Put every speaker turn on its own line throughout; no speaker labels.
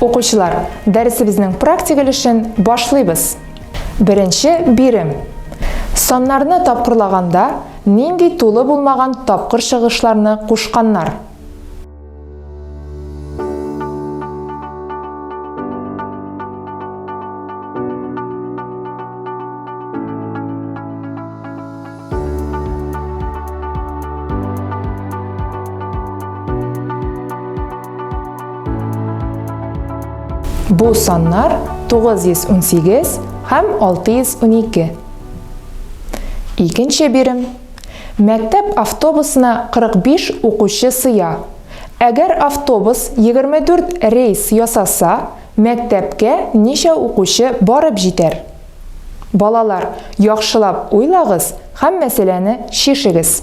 Оқучылар, дәресебезнең практикалешен башлыйбыз. Беренче бирим. Саннарны тапкырлаганда нинди тулы булмаган тапкыр чыгышларны кушканнар? Бу саннар 918 һәм 612. Икенче бирим. Мәктәп автобусына 45 укучы сыя. Әгәр автобус 24 рейс ясаса, мәктәпкә ничә укучы барып җитәр? Балалар, яхшылап уйлагыз һәм мәсьәләне шишегез.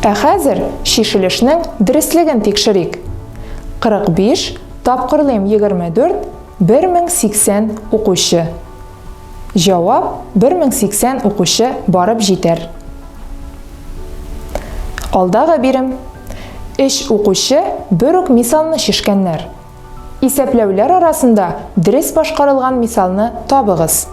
Ә хәзер шишелешнең дөрестлеген тикшерик. 45 тапкырлыйм 24 1080 укучы. Җавап 1080 укучы барып җитәр. Алдагы бирим. 3 укучы бер үк мисалны шишкәннәр. Исәпләүләр арасында дөрес башкарылган мисалны табыгыз.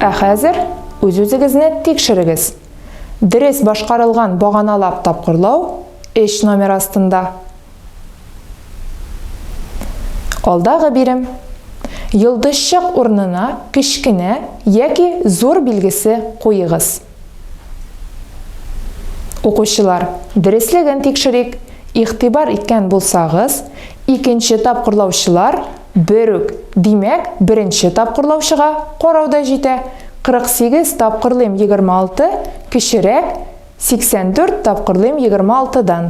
Ә хәзер үз-үзегезне тикшерегез. Дөрес башкарылган баганалап тапкырлау 3 номер астында. Алдагы бирим. Йылдызчык урынына кичкенә яки зур билгесе куегыз. Укучылар, дөрестлеген тикшерик. Игътибар иткән булсагыз, икенче тапкырлаучылар бер үк, димәк, беренче тапкырлаучыга карауда җитә. 48 тапкырлыйм 26 кечерәк 84 тапкырлыйм 26дан.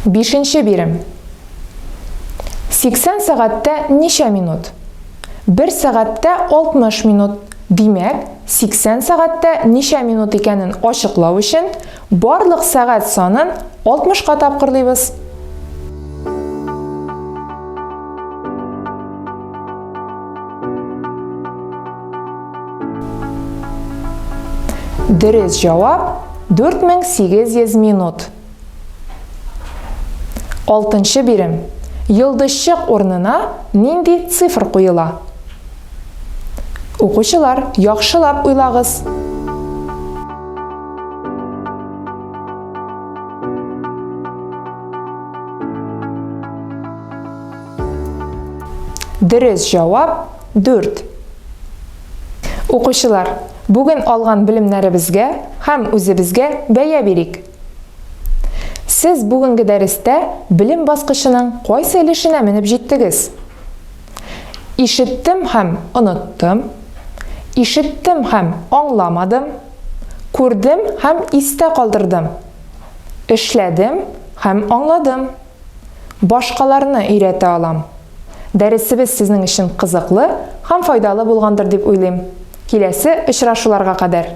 5нче бирим. 80 сәгатьтә ничә минут? 1 сәгатьтә 60 минут. Димәк, 80 сәгатьтә ничә минут икәнен ачыклау өчен барлык сәгать санын 60-ка тапкырлыйбыз. Дөрес җавап 4800 минут. 6нчы бирим. Йылдызчык урынына нинди цифр куела? Укучылар, яхшылап уйлагыз. Дөрес җавап 4. Укучылар, бүген алган белемнәребезгә һәм үзебезгә бәя бирик. Сез бүгенге дәрестә билем баскычының кайсы өлешенә менеп җиттегез? Ишеттем һәм оныттым. Ишеттем һәм аңламадым. Күрдем һәм истә калдырдым. Эшләдем һәм аңладым. Башкаларны өйрәтә алам. Дәресебез сезнең өчен кызыклы һәм файдалы булгандыр дип уйлыйм. Киләсе очрашуларга кадәр.